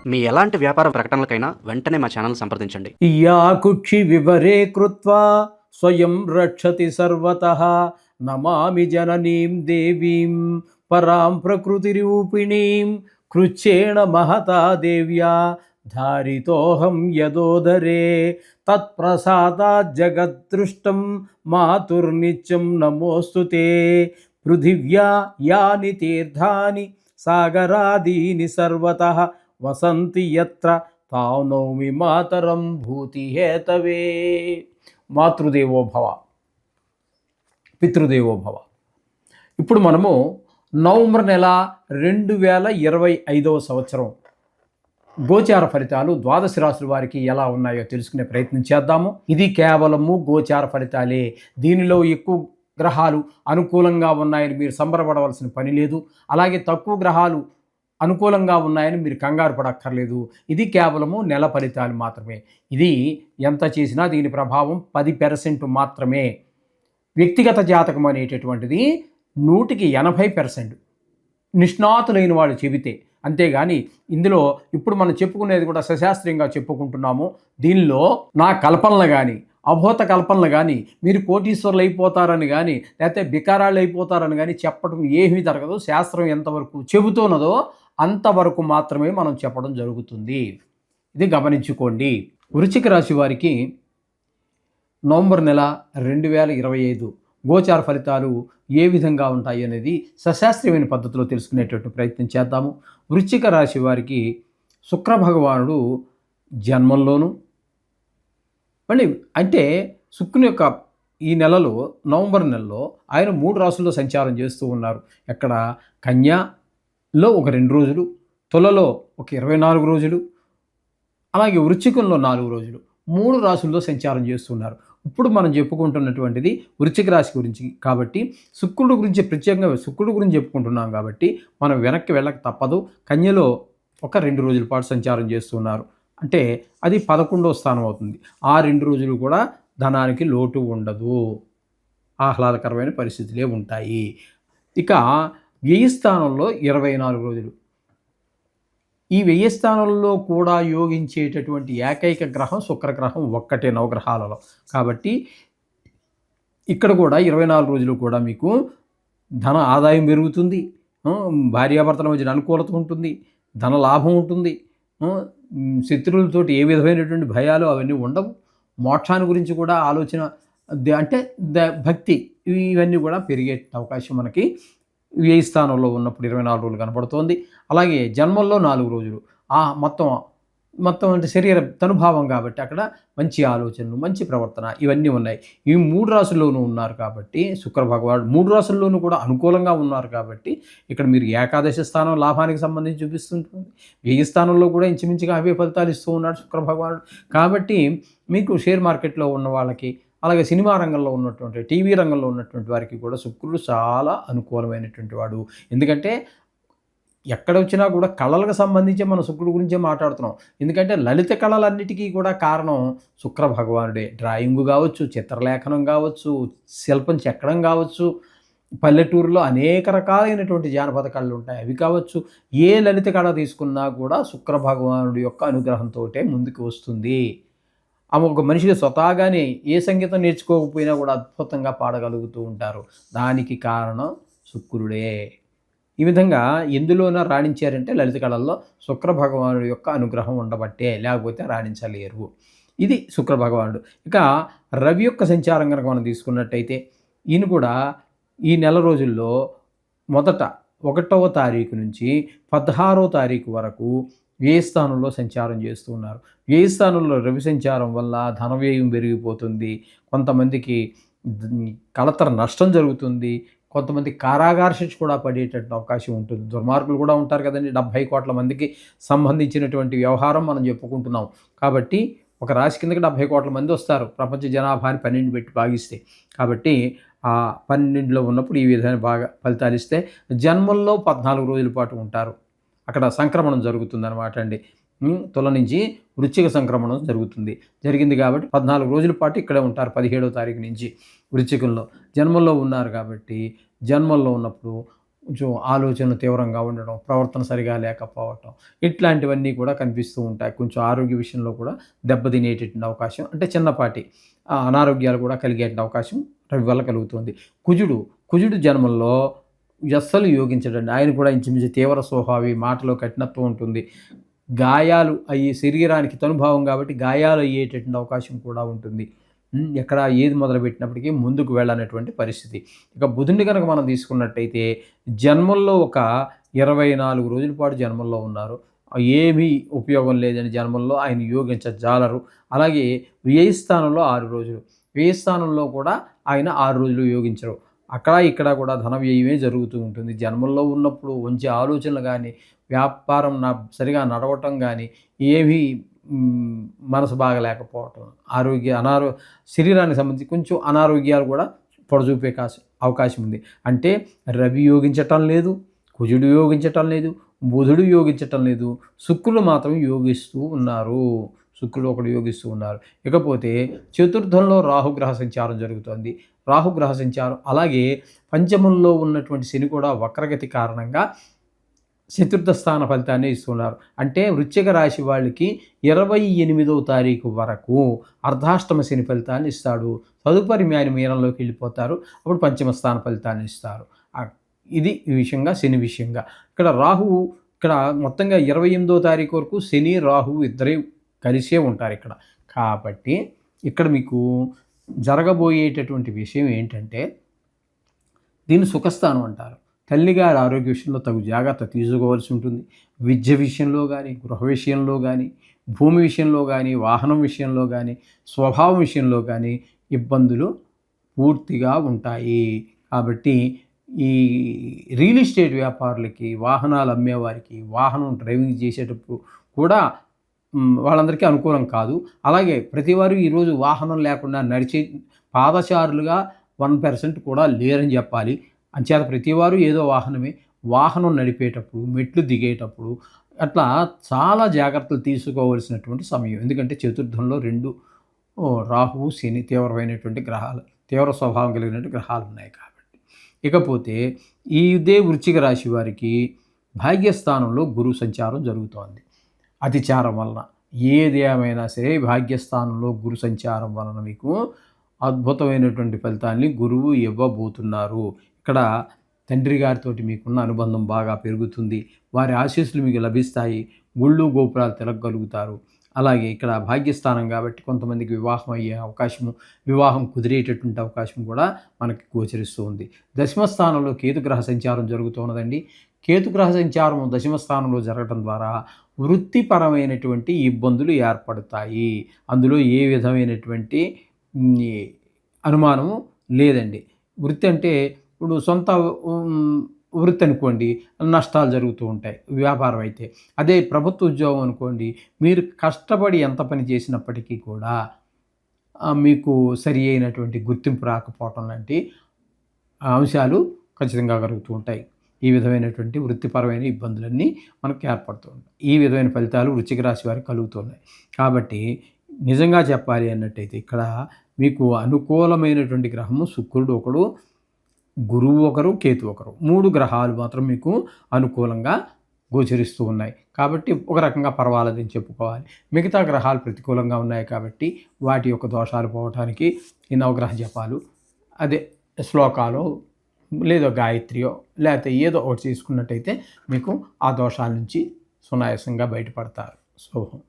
మీ ఎలాంటి వ్యాపార ప్రకటనలకైనా వెంటనే మా ఛానల్ సంప్రదించండి. యా కుక్షి వివరే కృత్వా స్వయం రక్షతి సర్వతః నమామి జననీం దేవీం పరాం ప్రకృతిరూపిణీం కృచ్ఛేణ మహతా దేవ్యా ధారితోహం యదోదరే తత్ప్రసాదాత్ జగద్దృష్టం మాతుర్నిత్యం నమోస్తుతే పృథివ్యా యాని తీర్థాని సాగరాదీని సర్వతః వసంతి యత్ర తాం నౌమి మాతరం భూతి హేతవే. మాతృదేవో భవ, పితృదేవో భవ. ఇప్పుడు మనము నవంబర్ నెల 2025 సంవత్సరం గోచార ఫలితాలు ద్వాదశ రాశుల వారికి ఎలా ఉన్నాయో తెలుసుకునే ప్రయత్నం చేద్దాము. ఇది కేవలము గోచార ఫలితాలే. దీనిలో ఎక్కువ గ్రహాలు అనుకూలంగా ఉన్నాయని మీరు సంబరపడవలసిన పని లేదు. అలాగే తక్కువ గ్రహాలు అనుకూలంగా ఉన్నాయని మీరు కంగారు పడక్కర్లేదు. ఇది కేవలము నెల ఫలితాలు మాత్రమే. ఇది ఎంత చేసినా దీని ప్రభావం 10% మాత్రమే. వ్యక్తిగత జాతకం అనేటటువంటిది 100కి 80% నిష్ణాతులైన వాళ్ళు చెబితే, అంతేగాని ఇందులో ఇప్పుడు మనం చెప్పుకునేది కూడా సశాస్త్రీయంగా చెప్పుకుంటున్నాము. దీనిలో నా కల్పనలు కానీ అభూత కల్పనలు కానీ మీరు కోటీశ్వరులు అయిపోతారని కానీ లేకపోతే బికారాళ్ళు అయిపోతారని కానీ చెప్పడం ఏమీ జరగదు. శాస్త్రం ఎంతవరకు చెబుతున్నదో అంతవరకు మాత్రమే మనం చెప్పడం జరుగుతుంది. ఇది గమనించుకోండి. వృశ్చిక రాశి వారికి నవంబర్ నెల 2025 గోచార ఫలితాలు ఏ విధంగా ఉంటాయి అనేది సశాస్త్రీయమైన పద్ధతిలో తెలుసుకునేటట్టు ప్రయత్నం చేద్దాము. వృశ్చిక రాశి వారికి శుక్ర భగవానుడు జన్మంలోను మళ్ళీ అంటే శుక్రుని యొక్క ఈ నెలలో నవంబర్ నెలలో ఆయన 3 రాశుల్లో సంచారం చేస్తూ ఉన్నారు. ఎక్కడ కన్యలో ఒక 2 రోజులు, తులలో ఒక 24 రోజులు, అలాగే వృశ్చికంలో 4 రోజులు, 3 రాశుల్లో సంచారం చేస్తున్నారు. ఇప్పుడు మనం చెప్పుకుంటున్నటువంటిది వృశ్చిక రాశి గురించి కాబట్టి శుక్రుడు గురించి ప్రత్యేకంగా శుక్రుడు గురించి చెప్పుకుంటున్నాం కాబట్టి మనం వెనక్కి వెళ్ళక తప్పదు. కన్యలో ఒక 2 రోజుల పాటు సంచారం చేస్తున్నారు. అంటే అది 11వ స్థానం అవుతుంది. ఆ 2 రోజులు కూడా ధనానికి లోటు ఉండదు, ఆహ్లాదకరమైన పరిస్థితులే ఉంటాయి. ఇక వ్యయ స్థానంలో 24 రోజులు. ఈ వ్యయ స్థానంలో కూడా యోగించేటటువంటి ఏకైక గ్రహం శుక్రగ్రహం ఒక్కటే నవగ్రహాలలో. కాబట్టి ఇక్కడ కూడా 24 రోజులు కూడా మీకు ధన ఆదాయం పెరుగుతుంది, భార్యాభర్తల మధ్య అనుకూలత ఉంటుంది, ధన లాభం ఉంటుంది, శత్రువులతోటి ఏ విధమైనటువంటి భయాలు అవన్నీ ఉండవు. మోక్షాన్ని గురించి కూడా ఆలోచన అంటే భక్తి ఇవన్నీ కూడా పెరిగే అవకాశం మనకి వ్యయ స్థానంలో ఉన్నప్పుడు 24 రోజులు కనపడుతోంది. అలాగే జన్మల్లో 4 రోజులు మొత్తం అంటే శరీర తనుభావం కాబట్టి అక్కడ మంచి ఆలోచనలు, మంచి ప్రవర్తన ఇవన్నీ ఉన్నాయి. ఈ 3 రాశుల్లోనూ ఉన్నారు కాబట్టి శుక్ర భగవానుడు 3 రాశుల్లోనూ కూడా అనుకూలంగా ఉన్నారు కాబట్టి ఇక్కడ మీరు ఏకాదశి స్థానం లాభానికి సంబంధించి చూపిస్తుంటుంది. వ్యయ స్థానంలో కూడా ఇంచుమించుగా అవే ఫలితాలు ఇస్తూ ఉన్నాడు శుక్ర భగవానుడు. కాబట్టి మీకు షేర్ మార్కెట్లో ఉన్న వాళ్ళకి, అలాగే సినిమా రంగంలో ఉన్నటువంటి, టీవీ రంగంలో ఉన్నటువంటి వారికి కూడా శుక్రుడు చాలా అనుకూలమైనటువంటి వాడు. ఎందుకంటే ఎక్కడ వచ్చినా కూడా కళలకు సంబంధించి మనం శుక్రుడు గురించే మాట్లాడుతున్నాం. ఎందుకంటే లలిత కళలన్నిటికీ కూడా కారణం శుక్ర భగవానుడే. డ్రాయింగ్ కావచ్చు, చిత్రలేఖనం కావచ్చు, శిల్పం చెక్కడం కావచ్చు, పల్లెటూరులో అనేక రకాలైనటువంటి జానపద కళలు ఉంటాయి, అవి కావచ్చు. ఏ లలిత కళ తీసుకున్నా కూడా శుక్ర భగవానుడి యొక్క అనుగ్రహంతో ముందుకు వస్తుంది. ఆమె ఒక మనిషికి స్వతహాగానే ఏ సంగీతం నేర్చుకోకపోయినా కూడా అద్భుతంగా పాడగలుగుతూ ఉంటారు. దానికి కారణం శుక్రుడే. ఈ విధంగా ఎందులోనా రాణించారంటే లలిత కళల్లో శుక్ర భగవానుడి యొక్క అనుగ్రహం ఉండబట్టే, లేకపోతే రాణించలేరు. ఇది శుక్ర భగవానుడు. ఇక రవి యొక్క సంచారం కనుక మనం తీసుకున్నట్టయితే ఈయన కూడా ఈ నెల రోజుల్లో మొదట 1వ తారీఖు నుంచి 16వ తారీఖు వరకు వ్యయ స్థానంలో సంచారం చేస్తూ ఉన్నారు. వ్యయ స్థానంలో రవి సంచారం వల్ల ధన వ్యయం పెరిగిపోతుంది, కొంతమందికి కలతర నష్టం జరుగుతుంది, కొంతమంది కారాగార శిక్ష కూడా పడేటట్టు అవకాశం ఉంటుంది. దుర్మార్గులు కూడా ఉంటారు కదండి. 70 కోట్ల మందికి సంబంధించినటువంటి వ్యవహారం మనం చెప్పుకుంటున్నాం. కాబట్టి ఒక రాశి కిందకి 70 కోట్ల మంది వస్తారు, ప్రపంచ జనాభాని 12 పెట్టి భాగిస్తే. కాబట్టి ఆ 12లో ఉన్నప్పుడు ఈ విధంగా బాగా ఫలితాలు ఇస్తే జన్మల్లో 14 రోజుల పాటు ఉంటారు. అక్కడ సంక్రమణం జరుగుతుందన్నమాట అండి. తుల నుంచి వృశ్చిక సంక్రమణం జరిగింది కాబట్టి 14 రోజుల పాటు ఇక్కడే ఉంటారు. 17వ తారీఖు నుంచి వృశ్చికంలో జన్మల్లో ఉన్నారు కాబట్టి జన్మల్లో ఉన్నప్పుడు కొంచెం ఆలోచనలు తీవ్రంగా ఉండడం, ప్రవర్తన సరిగా లేకపోవటం, ఇట్లాంటివన్నీ కూడా కనిపిస్తూ ఉంటాయి. కొంచెం ఆరోగ్య విషయంలో కూడా దెబ్బతినేటటువంటి అవకాశం అంటే చిన్నపాటి అనారోగ్యాలు కూడా కలిగేటువంటి అవకాశం రవి వల్ల కలుగుతుంది. కుజుడు జన్మల్లో అస్సలు యోగించడండి. ఆయన కూడా ఇంచుమించు తీవ్ర స్వభావి, మాటలో కఠినత్వం ఉంటుంది. గాయాలు అయ్యి శరీరానికి తనుభావం కాబట్టి గాయాలు అయ్యేటటువంటి అవకాశం కూడా ఉంటుంది. ఎక్కడ ఏది మొదలుపెట్టినప్పటికీ ముందుకు వెళ్ళనటువంటి పరిస్థితి. ఇక బుధుడిని కనుక మనం తీసుకున్నట్టయితే జన్మల్లో ఒక 24 రోజుల పాటు జన్మల్లో ఉన్నారు. ఏమీ ఉపయోగం లేదని జన్మల్లో ఆయన యోగించజాలరు. అలాగే వ్యయస్థానంలో 6 రోజులు. వ్యయస్థానంలో కూడా ఆయన 6 రోజులు యోగించరు. అక్కడ ఇక్కడ కూడా ధన వ్యయమే జరుగుతూ ఉంటుంది. జన్మల్లో ఉన్నప్పుడు మంచి ఆలోచనలు గానీ, వ్యాపారం సరిగా నడవటం గానీ ఏమీ మనసు బాగలేకపోవటం, శరీరానికి సంబంధించి కొంచెం అనారోగ్యాలు కూడా పొడజూపే అవకాశం ఉంది. అంటే రవి యోగించటం లేదు, కుజుడు యోగించటం లేదు, బుధుడు యోగించటం లేదు, శుక్రుడు మాత్రం యోగిస్తూ ఉన్నారు. శుక్రుడు ఒకడు యోగిస్తూ ఉన్నారు. ఇకపోతే చతుర్థంలో రాహుగ్రహ సంచారం జరుగుతోంది. రాహుగ్రహ సంచారం అలాగే పంచమంలో ఉన్నటువంటి శని కూడా వక్రగతి కారణంగా చతుర్థ స్థాన ఫలితాన్ని ఇస్తున్నారు. అంటే వృశ్చిక రాశి వాళ్ళకి 28వ తారీఖు వరకు అర్ధాష్టమ శని ఫలితాన్ని ఇస్తాడు. తదుపరి మీనంలోకి వెళ్ళిపోతారు. అప్పుడు పంచమ స్థాన ఫలితాన్ని ఇస్తారు. ఇది ఈ విషయంగా శని విషయంగా. ఇక్కడ మొత్తంగా 28వ తారీఖు వరకు శని రాహువు ఇద్దరే కలిసే ఉంటారు ఇక్కడ. కాబట్టి ఇక్కడ మీకు జరగబోయేటటువంటి విషయం ఏంటంటే దీన్ని సుఖస్థానం అంటారు. తల్లిగారి ఆరోగ్య విషయంలో తగు జాగ్రత్త తీసుకోవాల్సి ఉంటుంది. విద్య విషయంలో కానీ, గృహ విషయంలో కానీ, భూమి విషయంలో కానీ, వాహనం విషయంలో కానీ, స్వభావం విషయంలో కానీ ఇబ్బందులు పూర్తిగా ఉంటాయి. కాబట్టి ఈ రియల్ ఎస్టేట్ వ్యాపారులకి, వాహనాలు అమ్మేవారికి, వాహనం డ్రైవింగ్ చేసేటప్పుడు కూడా వాళ్ళందరికీ అనుకూలం కాదు. అలాగే ప్రతివారు ఈరోజు వాహనం లేకుండా నడిచే పాదచారులుగా 1% కూడా లేరని చెప్పాలి. అంచేత ప్రతివారు ఏదో వాహనం నడిపేటప్పుడు, మెట్లు దిగేటప్పుడు అట్లా చాలా జాగ్రత్తలు తీసుకోవాల్సినటువంటి సమయం. ఎందుకంటే చతుర్థంలో 2 రాహువు, శని తీవ్రమైనటువంటి గ్రహాలు, తీవ్ర స్వభావం కలిగినటువంటి గ్రహాలు ఉన్నాయి కాబట్టి. ఇకపోతే ఇదే వృశ్చిక రాశి వారికి భాగ్యస్థానంలో గురు సంచారం జరుగుతోంది. అతిచారం వలన ఏది ఏమైనా సరే భాగ్యస్థానంలో గురు సంచారం వలన మీకు అద్భుతమైనటువంటి ఫలితాన్ని గురువు ఇవ్వబోతున్నారు. ఇక్కడ తండ్రి గారితోటి మీకున్న అనుబంధం బాగా పెరుగుతుంది. వారి ఆశీస్సులు మీకు లభిస్తాయి. గుళ్ళు గోపురాలు తిరగగలుగుతారు. అలాగే ఇక్కడ భాగ్యస్థానం కాబట్టి కొంతమందికి వివాహం అయ్యే అవకాశము, వివాహం కుదిరేటటువంటి అవకాశం కూడా మనకి గోచరిస్తూ ఉంది. దశమ స్థానంలో కేతుగ్రహ సంచారం జరుగుతున్నదండి. కేతుగ్రహ సంచారం దశమ స్థానంలో జరగడం ద్వారా వృత్తిపరమైనటువంటి ఇబ్బందులు ఏర్పడతాయి. అందులో ఏ విధమైనటువంటి అనుమానము లేదండి. వృత్తి అంటే ఇప్పుడు సొంత వృత్తి అనుకోండి, నష్టాలు జరుగుతూ ఉంటాయి వ్యాపారం అయితే. అదే ప్రభుత్వ ఉద్యోగం అనుకోండి, మీరు కష్టపడి ఎంత పని చేసినప్పటికీ కూడా మీకు సరి అయినటువంటి గుర్తింపు రాకపోవటం లాంటి అంశాలు ఖచ్చితంగా కలుగుతూ ఉంటాయి. ఈ విధమైనటువంటి వృత్తిపరమైన ఇబ్బందులన్నీ మనకు ఏర్పడుతూ ఉంటాయి. ఈ విధమైన ఫలితాలు వృశ్చిక రాశి వారికి కలుగుతున్నాయి. కాబట్టి నిజంగా చెప్పాలి అన్నట్టయితే ఇక్కడ మీకు అనుకూలమైనటువంటి గ్రహము శుక్రుడు ఒకడు, గురువు ఒకరు, కేతు ఒకరు, 3 గ్రహాలు మాత్రం మీకు అనుకూలంగా గోచరిస్తూ ఉన్నాయి. కాబట్టి ఒక రకంగా పర్వాలేదని చెప్పుకోవాలి. మిగతా గ్రహాలు ప్రతికూలంగా ఉన్నాయి కాబట్టి వాటి యొక్క దోషాలు పోవటానికి ఈ నవగ్రహ జపాలు, అదే శ్లోకాలు, లేదో గాయత్రియో లేకపోతే ఏదో ఒకటి చేసుకున్నట్టయితే మీకు ఆ దోషాల నుంచి సునాయాసంగా బయటపడతారు. శుభం.